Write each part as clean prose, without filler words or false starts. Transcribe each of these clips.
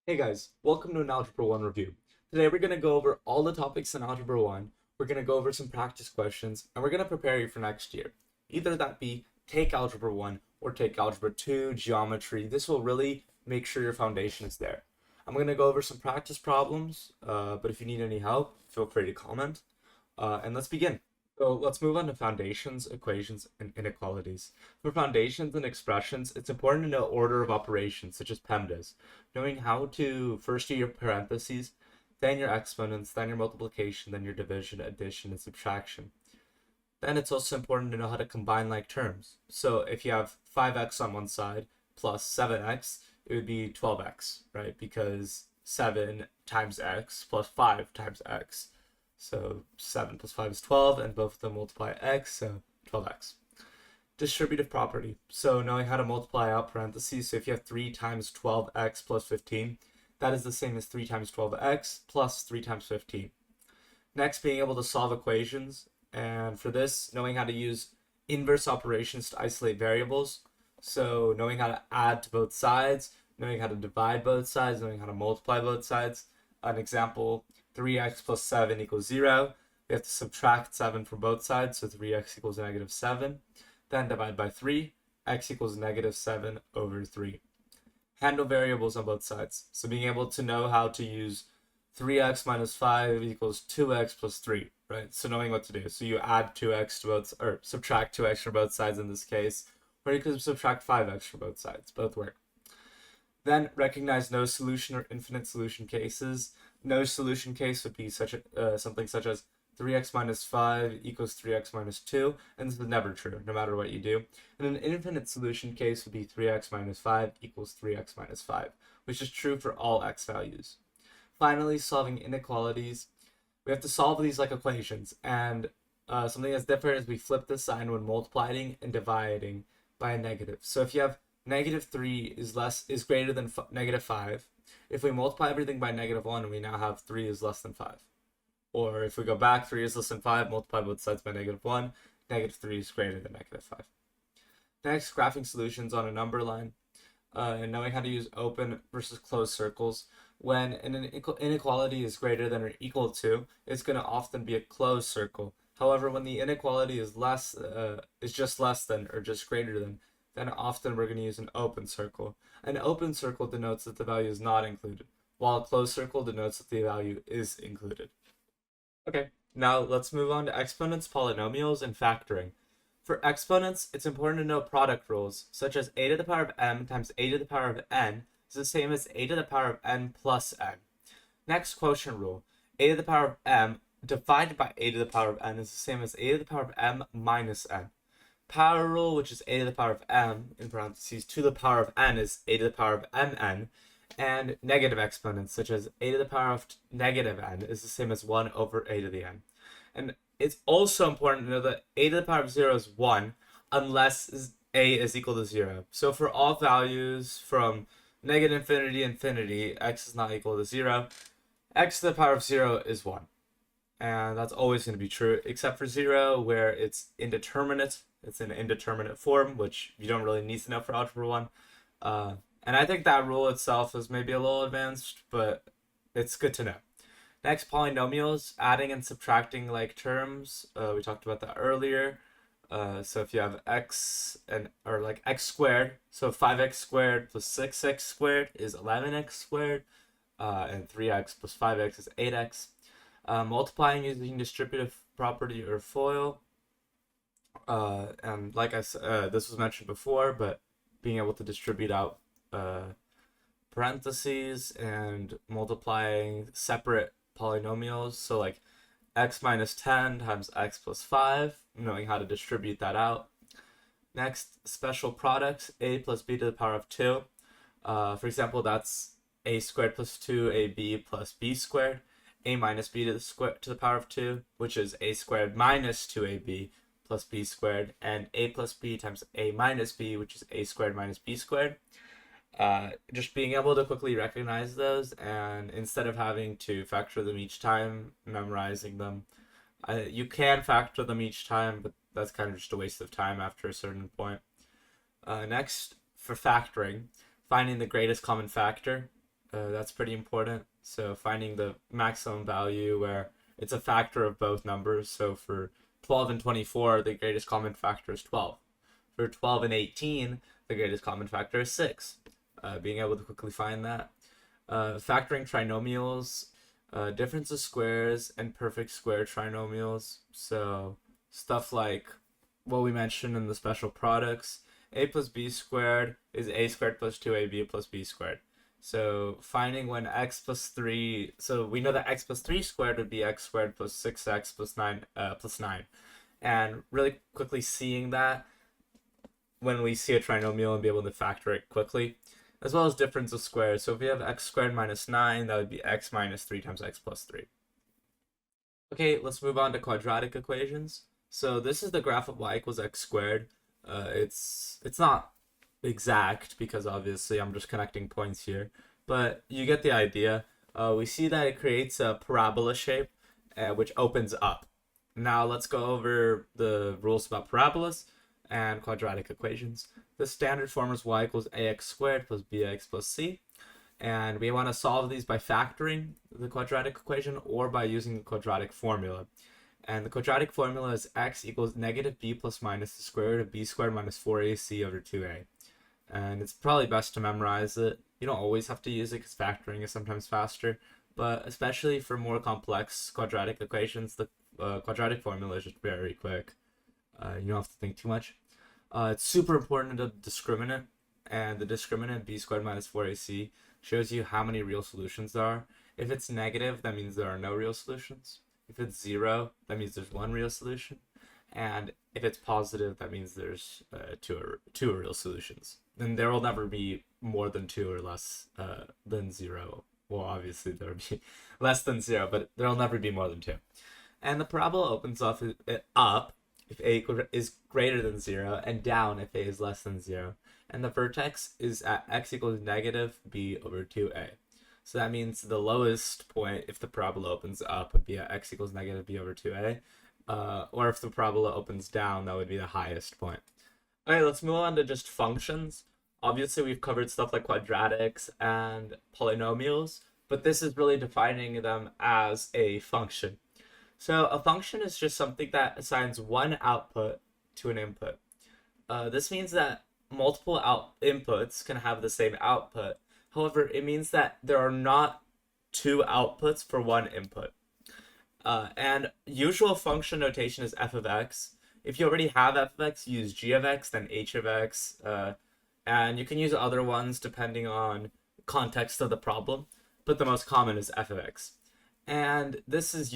Hey guys, welcome to an Algebra 1 review. Today we're going to go over all the topics in Algebra 1, we're going to go over some practice questions, and we're going to prepare you for next year. Either that be take Algebra 1 or take Algebra 2, Geometry. This will really make sure your foundation is there. I'm going to go over some practice problems, but if you need any help, feel free to comment. And let's begin. So let's move on to foundations, equations, and inequalities. For foundations and expressions, it's important to know order of operations, such as PEMDAS, knowing how to first do your parentheses, then your exponents, then your multiplication, then your division, addition, and subtraction. Then it's also important to know how to combine like terms. So if you have 5x on one side plus 7x, it would be 12x, right? Because 7 times x plus 5 times x. So 7 plus 5 is 12, and both of them multiply x, so 12x. Distributive property. So knowing how to multiply out parentheses. So if you have 3 times 12x plus 15, that is the same as 3 times 12x plus 3 times 15. Next, being able to solve equations. And for this, knowing how to use inverse operations to isolate variables. So knowing how to add to both sides, knowing how to divide both sides, knowing how to multiply both sides. An example, 3x plus 7 equals 0. We have to subtract 7 from both sides, so 3x equals negative 7. Then divide by 3, x equals negative 7 over 3. Handle variables on both sides. So being able to know how to use 3x minus 5 equals 2x plus 3, right? So knowing what to do. So you add 2x to both, or subtract 2x from both sides in this case, or you could subtract 5x from both sides. Both work. Then recognize no solution or infinite solution cases. No solution case would be something such as 3x minus 5 equals 3x minus 2, and this is never true, no matter what you do. And an infinite solution case would be 3x minus 5 equals 3x minus 5, which is true for all x values. Finally, solving inequalities. We have to solve these like equations, and something that's different is we flip the sign when multiplying and dividing by a negative. So if you have negative 3 is greater than negative 5, if we multiply everything by negative 1, we now have 3 is less than 5. Or if we go back, 3 is less than 5, multiply both sides by negative 1, negative 3 is greater than negative 5. Next, graphing solutions on a number line, and knowing how to use open versus closed circles. When an inequality is greater than or equal to, it's going to often be a closed circle. However, when the inequality is just less than or just greater than, then often we're going to use an open circle. An open circle denotes that the value is not included, while a closed circle denotes that the value is included. Okay, now let's move on to exponents, polynomials, and factoring. For exponents, it's important to know product rules, such as a to the power of m times a to the power of n is the same as a to the power of n plus n. Next, quotient rule. A to the power of m divided by a to the power of n is the same as a to the power of m minus n. Power rule, which is a to the power of m, in parentheses, to the power of n is a to the power of mn, and negative exponents, such as a to the power of negative n, is the same as 1 over a to the n. And it's also important to know that a to the power of 0 is 1 unless a is equal to 0. So for all values from negative infinity to infinity, x is not equal to 0. X to the power of 0 is 1. And that's always going to be true, except for 0, where it's indeterminate. It's an indeterminate form, which you don't really need to know for Algebra 1. And I think that rule itself is maybe a little advanced, but it's good to know. Next, polynomials, adding and subtracting like terms. We talked about that earlier. So if you have or like x squared, so 5x squared plus 6x squared is 11x squared, and 3x plus 5x is 8x. Multiplying using distributive property or FOIL. And like I said, this was mentioned before, but being able to distribute out parentheses and multiplying separate polynomials. So like x minus 10 times x plus 5, knowing how to distribute that out. Next, special products, a plus b to the power of 2. For example, that's a squared plus 2ab plus b squared. A minus b to the power of 2, which is a squared minus 2ab plus b squared, and a plus b times a minus b, which is a squared minus b squared. Just being able to quickly recognize those, and instead of having to factor them each time, memorizing them. You can factor them each time, but that's kind of just a waste of time after a certain point. Next, for factoring, finding the greatest common factor. That's pretty important. So finding the maximum value where it's a factor of both numbers. So for 12 and 24, the greatest common factor is 12. For 12 and 18, the greatest common factor is 6. Being able to quickly find that. Factoring trinomials, difference of squares, and perfect square trinomials. So stuff like what we mentioned in the special products. A plus b squared is a squared plus 2ab plus b squared. So finding when x plus 3, so we know that x plus 3 squared would be x squared plus 6x plus 9 plus 9. And really quickly seeing that when we see a trinomial and be able to factor it quickly, as well as difference of squares. So if we have x squared minus 9, that would be x minus 3 times x plus 3. Okay, let's move on to quadratic equations. So this is the graph of y equals x squared. It's not exact because obviously I'm just connecting points here, but you get the idea. We see that it creates a parabola shape which opens up. Now let's go over the rules about parabolas and quadratic equations. The standard form is y equals ax squared plus bx plus c, and we want to solve these by factoring the quadratic equation or by using the quadratic formula. And the quadratic formula is x equals negative b plus minus the square root of b squared minus 4ac over 2a. And it's probably best to memorize it. You don't always have to use it because factoring is sometimes faster, but especially for more complex quadratic equations, the quadratic formula is just very quick. You don't have to think too much. It's super important to discriminant, and the discriminant b squared minus 4ac shows you how many real solutions there are. If it's negative, that means there are no real solutions. If it's 0, that means there's one real solution. And if it's positive, that means there's two real solutions. Then there will never be more than 2 or less than 0. Well, obviously there will be less than 0, but there will never be more than 2. And the parabola opens up if a is greater than 0 and down if a is less than 0. And the vertex is at x equals negative b over 2a. So that means the lowest point, if the parabola opens up, would be at x equals negative b over 2a. Or if the parabola opens down, that would be the highest point. Okay, let's move on to just functions. Obviously, we've covered stuff like quadratics and polynomials, but this is really defining them as a function. So a function is just something that assigns one output to an input. This means that multiple inputs can have the same output. However, it means that there are not 2 outputs for one input. And usual function notation is f of x. If you already have f of x, use g of x, then h of x. And you can use other ones depending on context of the problem. But the most common is f of x. And this is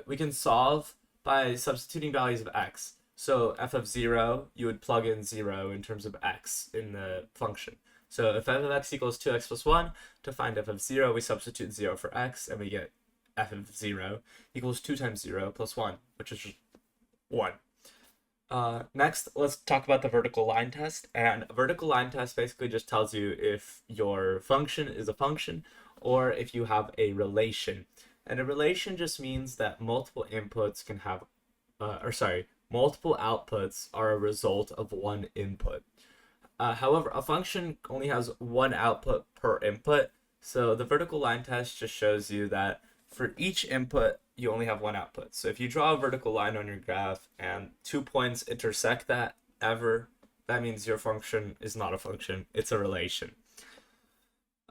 we can solve by substituting values of x. So f of 0, you would plug in 0 in terms of x in the function. So if f of x equals 2x plus 1, to find f of 0, we substitute 0 for x, and we get f of 0 equals 2 times 0 plus 1, which is just 1. Next, let's talk about the vertical line test. And a vertical line test basically just tells you if your function is a function or if you have a relation. And a relation just means that multiple inputs can have, multiple outputs are a result of one input. However, a function only has one output per input. So the vertical line test just shows you that for each input, you only have one output. So if you draw a vertical line on your graph and 2 points intersect that means your function is not a function, it's a relation.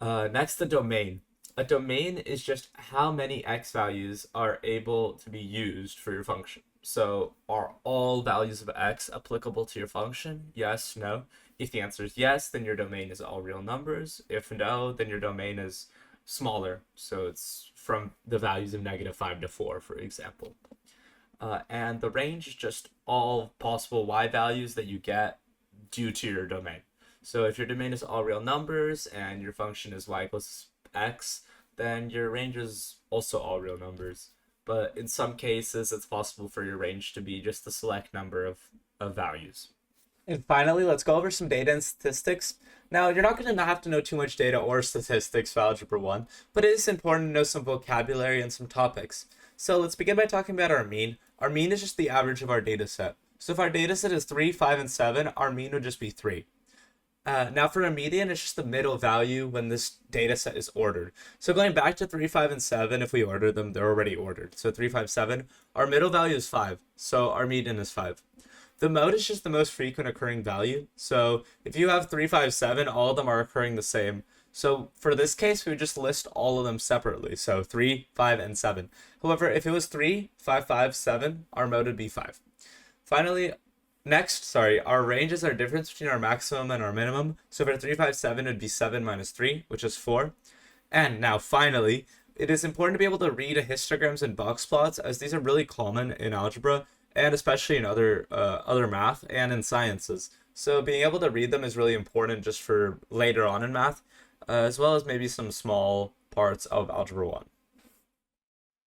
Next, the domain. A domain is just how many x values are able to be used for your function. So are all values of x applicable to your function? Yes, no. If the answer is yes, then your domain is all real numbers. If no, then your domain is smaller. So it's from the values of -5 to 4, for example. And the range is just all possible y values that you get due to your domain. So if your domain is all real numbers and your function is y equals x, then your range is also all real numbers. But in some cases, it's possible for your range to be just a select number of values. And finally, let's go over some data and statistics. Now, you're not going to have to know too much data or statistics for Algebra 1, but it is important to know some vocabulary and some topics. So let's begin by talking about our mean. Our mean is just the average of our data set. So if our data set is 3, 5, and 7, our mean would just be 3. Now for a median, it's just the middle value when this data set is ordered. So going back to 3, 5, and 7, if we order them, they're already ordered. So 3, 5, 7, our middle value is 5. So our median is 5. The mode is just the most frequent occurring value. So if you have 3, 5, 7, all of them are occurring the same. So for this case, we would just list all of them separately. So 3, 5, and 7. However, if it was 3, 5, 5, 7, our mode would be 5. Finally, our range is our difference between our maximum and our minimum. So for 3, 5, 7, it would be 7 minus 3, which is 4. And now finally, it is important to be able to read histograms and box plots, as these are really common in algebra and especially in other math and in sciences. So being able to read them is really important just for later on in math, as well as maybe some small parts of Algebra 1.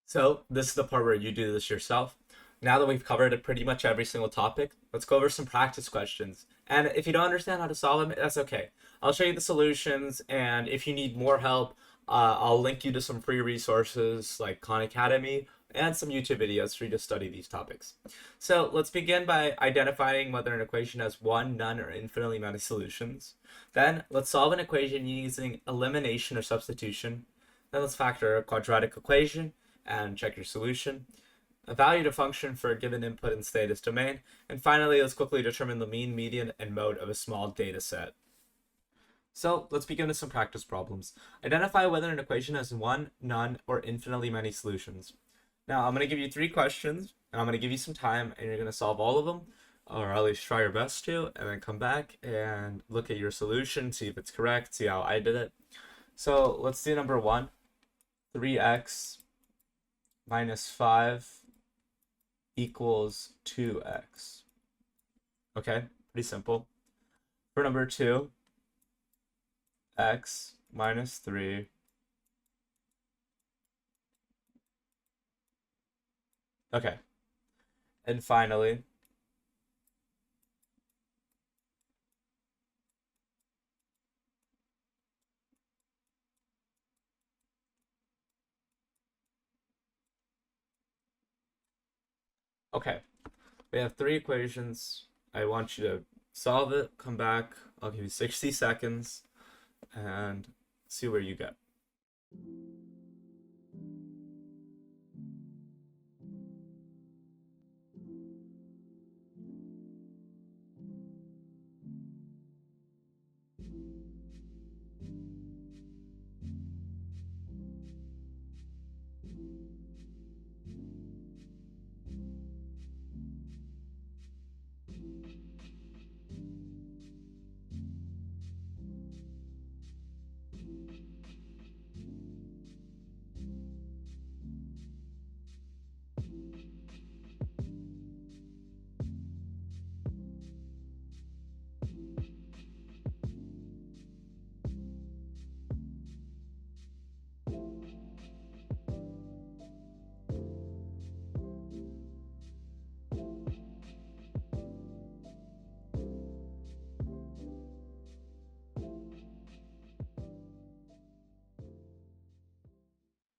So this is the part where you do this yourself. Now that we've covered pretty much every single topic, let's go over some practice questions. And if you don't understand how to solve them, that's okay. I'll show you the solutions, and if you need more help, I'll link you to some free resources like Khan Academy and some YouTube videos for you to study these topics. So let's begin by identifying whether an equation has one, none, or infinitely many solutions. Then let's solve an equation using elimination or substitution. Then let's factor a quadratic equation and check your solution. Evaluate a function for a given input and status domain. And finally, let's quickly determine the mean, median, and mode of a small data set. So let's begin with some practice problems. Identify whether an equation has one, none, or infinitely many solutions. Now, I'm going to give you 3 questions, and I'm going to give you some time, and you're going to solve all of them, or at least try your best to, and then come back and look at your solution, see if it's correct, see how I did it. So let's do number 1, 3x minus 5 equals 2x. Okay, pretty simple. For number 2, x minus 3 okay, and finally okay, we have 3 equations. I want you to solve it, come back, I'll give you 60 seconds and see where you get.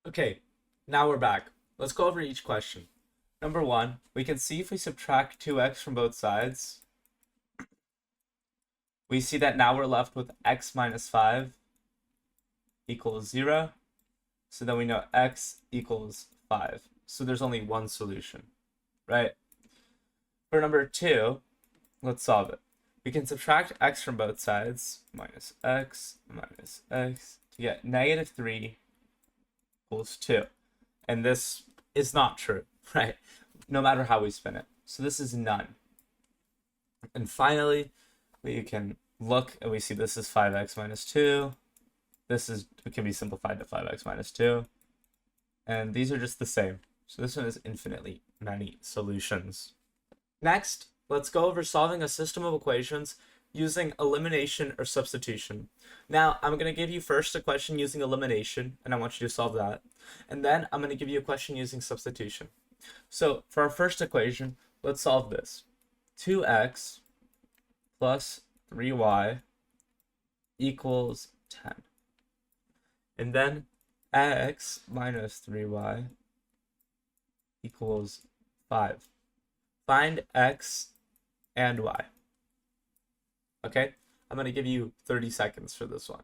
Okay, now we're back. Let's go over each question. Number 1, we can see if we subtract 2x from both sides, we see that now we're left with x minus 5 equals 0. So then we know x equals 5. So there's only one solution, right? For number 2, let's solve it. We can subtract x from both sides, minus x to get negative 3 equals 2. And this is not true, right? No matter how we spin it. So this is none. And finally, we can look and we see this is 5x minus 2. It can be simplified to 5x minus 2. And these are just the same. So this one is infinitely many solutions. Next, let's go over solving a system of equations using elimination or substitution. Now, I'm going to give you first a question using elimination, and I want you to solve that. And then I'm going to give you a question using substitution. So for our first equation, let's solve this. 2x plus 3y equals 10. And then x minus 3y equals 5. Find x and y. Okay, I'm going to give you 30 seconds for this one.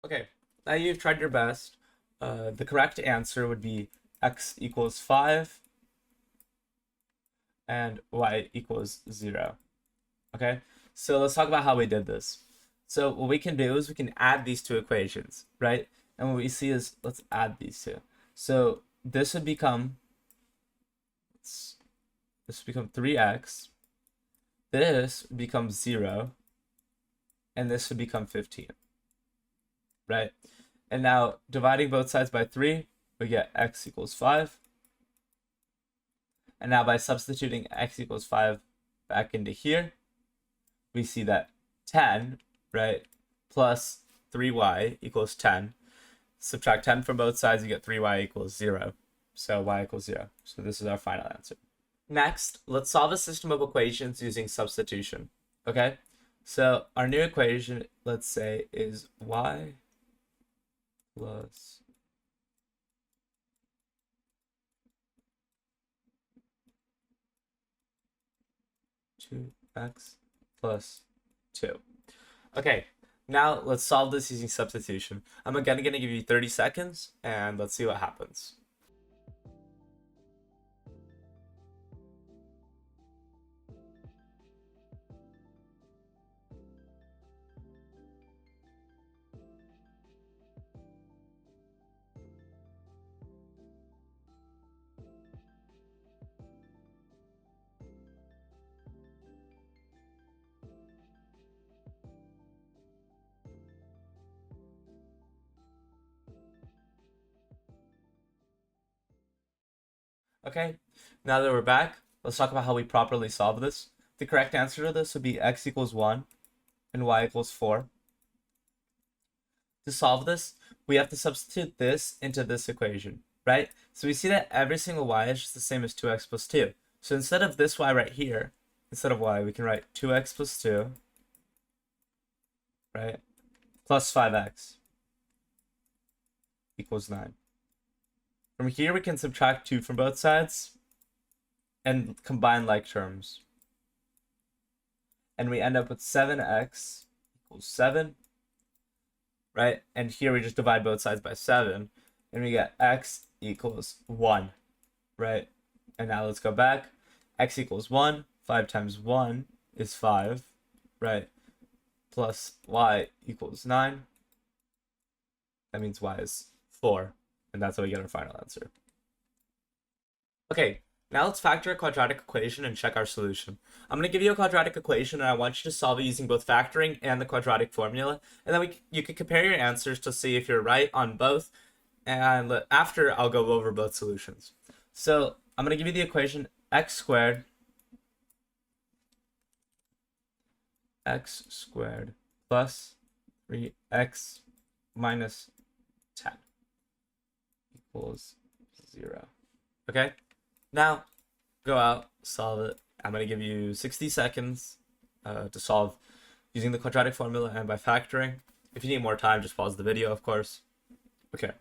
Okay, now you've tried your best. The correct answer would be x equals 5 and y equals 0. Okay, so let's talk about how we did this. So what we can do is we can add these two equations, right? And what we see is, let's add these two. So this would become 3x. This becomes 0. And this would become 15. Right? And now dividing both sides by 3, we get x equals 5. And now by substituting x equals 5 back into here, we see that 10, right, plus 3y equals 10. Subtract 10 from both sides, you get 3y equals 0. So y equals 0. So this is our final answer. Next, let's solve a system of equations using substitution. Okay? So our new equation, let's say, is y plus 2x plus 2. Okay, now let's solve this using substitution. I'm again going to give you 30 seconds, and let's see what happens. Okay, now that we're back, let's talk about how we properly solve this. The correct answer to this would be x equals 1 and y equals 4. To solve this, we have to substitute this into this equation, right? So we see that every single y is just the same as 2x plus 2. So instead of this y right here, instead of y, we can write 2x plus 2, right, plus 5x equals 9. From here, we can subtract 2 from both sides and combine like terms. And we end up with 7x equals 7, right? And here we just divide both sides by 7, and we get x equals 1, right? And now let's go back. X equals 1. 5 times 1 is 5, right? Plus y equals 9. That means y is 4. And that's how we get our final answer. Okay, now let's factor a quadratic equation and check our solution. I'm going to give you a quadratic equation, and I want you to solve it using both factoring and the quadratic formula. And then you can compare your answers to see if you're right on both. And after, I'll go over both solutions. So I'm going to give you the equation x squared plus 3x minus 10 equals 0. Okay, now go out, solve it. I'm going to give you 60 seconds to solve using the quadratic formula and by factoring. If you need more time, just pause the video, of course. Okay.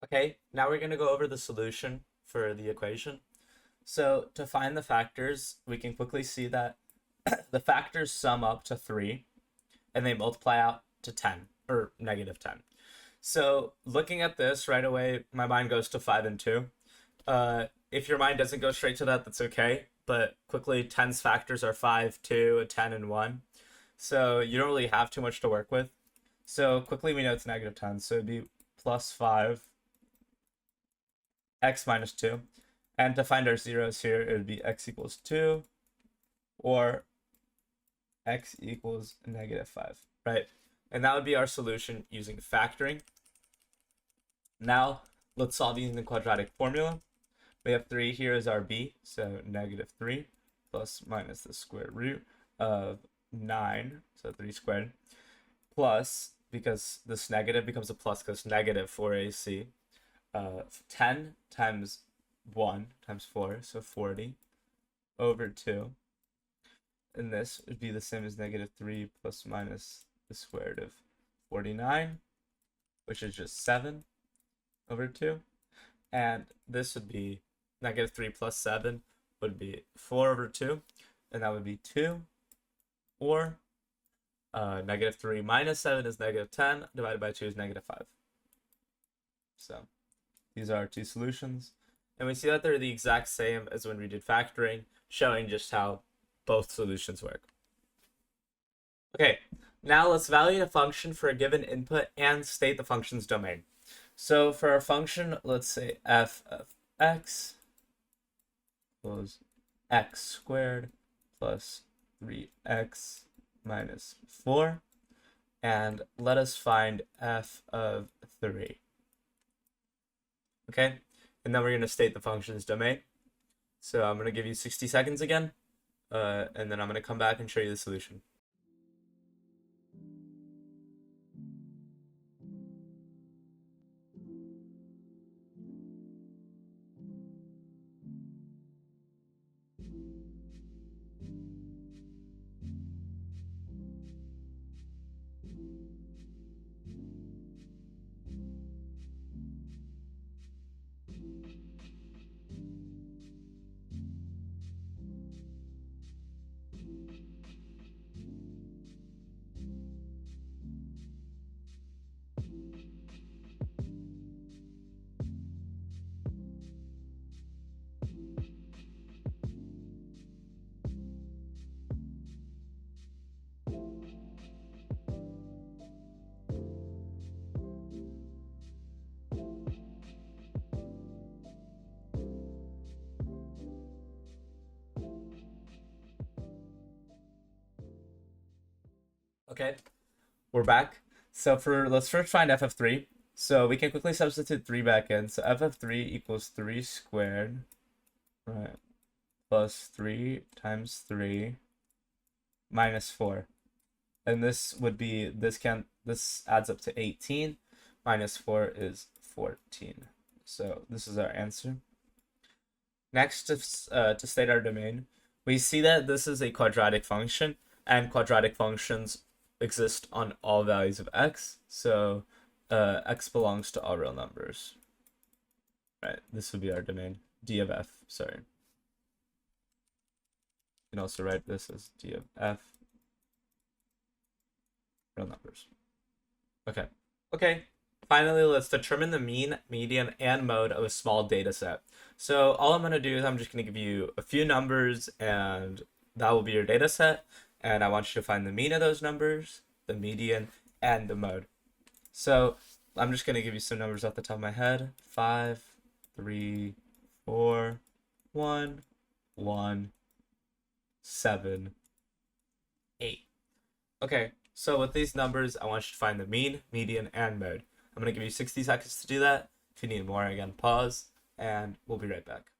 Okay, now we're going to go over the solution for the equation. So to find the factors, we can quickly see that the factors sum up to 3 and they multiply out to 10 or negative 10. So looking at this right away, my mind goes to 5 and 2. If your mind doesn't go straight to that, that's okay. But quickly, 10's factors are 5, 2, 10, and 1. So you don't really have too much to work with. So quickly, we know it's negative 10. So it'd be plus 5, x minus 2. And to find our zeros here, it would be x equals 2 or x equals negative 5, right? And that would be our solution using factoring. Now, let's solve using the quadratic formula. We have 3 here as our b, so negative 3 plus minus the square root of 9, so 3 squared, plus, because this negative becomes a plus because negative 4ac, 10 times 1 times 4, so 40 over 2. And this would be the same as negative 3 plus minus the square root of 49, which is just 7 over 2. And this would be negative 3 plus 7 would be 4 over 2, and that would be 2. Or negative 3 minus 7 is negative 10, divided by 2 is negative 5. So these are our two solutions. And we see that they're the exact same as when we did factoring, showing just how both solutions work. Okay, now let's evaluate a function for a given input and state the function's domain. So for our function, let's say f of x equals x squared plus 3x minus 4. And let us find f of 3. Okay, and then we're going to state the function's domain. So I'm going to give you 60 seconds again, and then I'm going to come back and show you the solution. Okay, we're back. So let's first find f of 3. So we can quickly substitute 3 back in. So f of 3 equals 3 squared, right, plus 3 times 3 minus 4. And this would be, this adds up to 18, minus 4 is 14. So this is our answer. Next, to state our domain, we see that this is a quadratic function, and quadratic functions exist on all values of x. So x belongs to all real numbers. Right, this would be our domain, d of f, sorry. You can also write this as d of f, real numbers. Okay, finally, let's determine the mean, median, and mode of a small data set. So all I'm going to do is I'm just going to give you a few numbers, and that will be your data set. And I want you to find the mean of those numbers, the median, and the mode. So I'm just going to give you some numbers off the top of my head. 5, 3, 4, 1, 1, 7, 8. Okay, so with these numbers, I want you to find the mean, median, and mode. I'm going to give you 60 seconds to do that. If you need more, again, pause, and we'll be right back.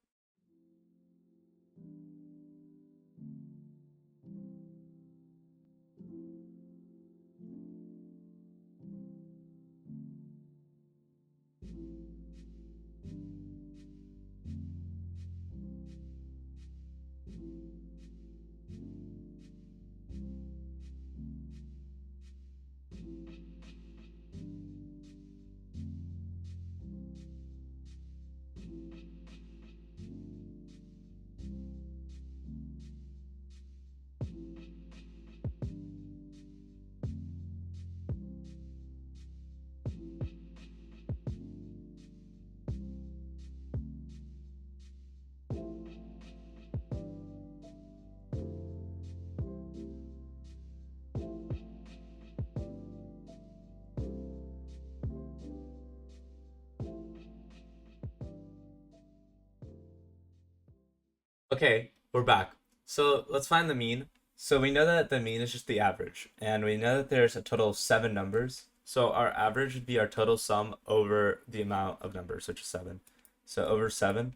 Okay, we're back. So let's find the mean. So we know that the mean is just the average, and we know that there's a total of 7 numbers. So our average would be our total sum over the amount of numbers, which is 7. So over 7,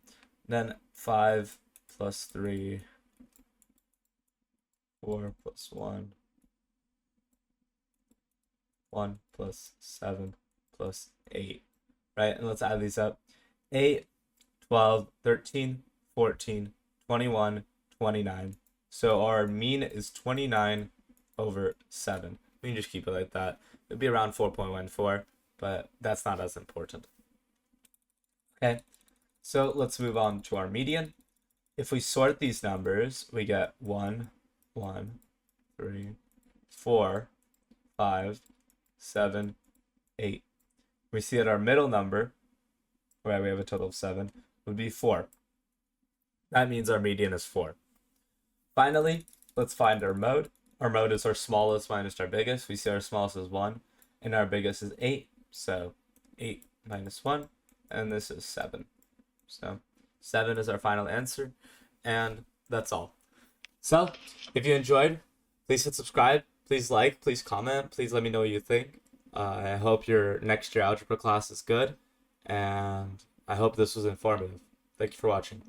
then 5 plus 3, 4 plus 1, 1 plus 7 plus 8, right? And let's add these up. 8, 12, 13, 14, 21, 29. So our mean is 29 over 7. We can just keep it like that. It would be around 4.14, but that's not as important. Okay, so let's move on to our median. If we sort these numbers, we get 1, 1, 3, 4, 5, 7, 8. We see that our middle number, where we have a total of 7, would be 4. That means our median is 4. Finally, let's find our mode. Our mode is our smallest minus our biggest. We see our smallest is 1, and our biggest is 8. So 8 minus 1, and this is 7. So 7 is our final answer, and that's all. So if you enjoyed, please hit subscribe, please like, please comment, please let me know what you think. I hope your next year algebra class is good, and I hope this was informative. Thank you for watching.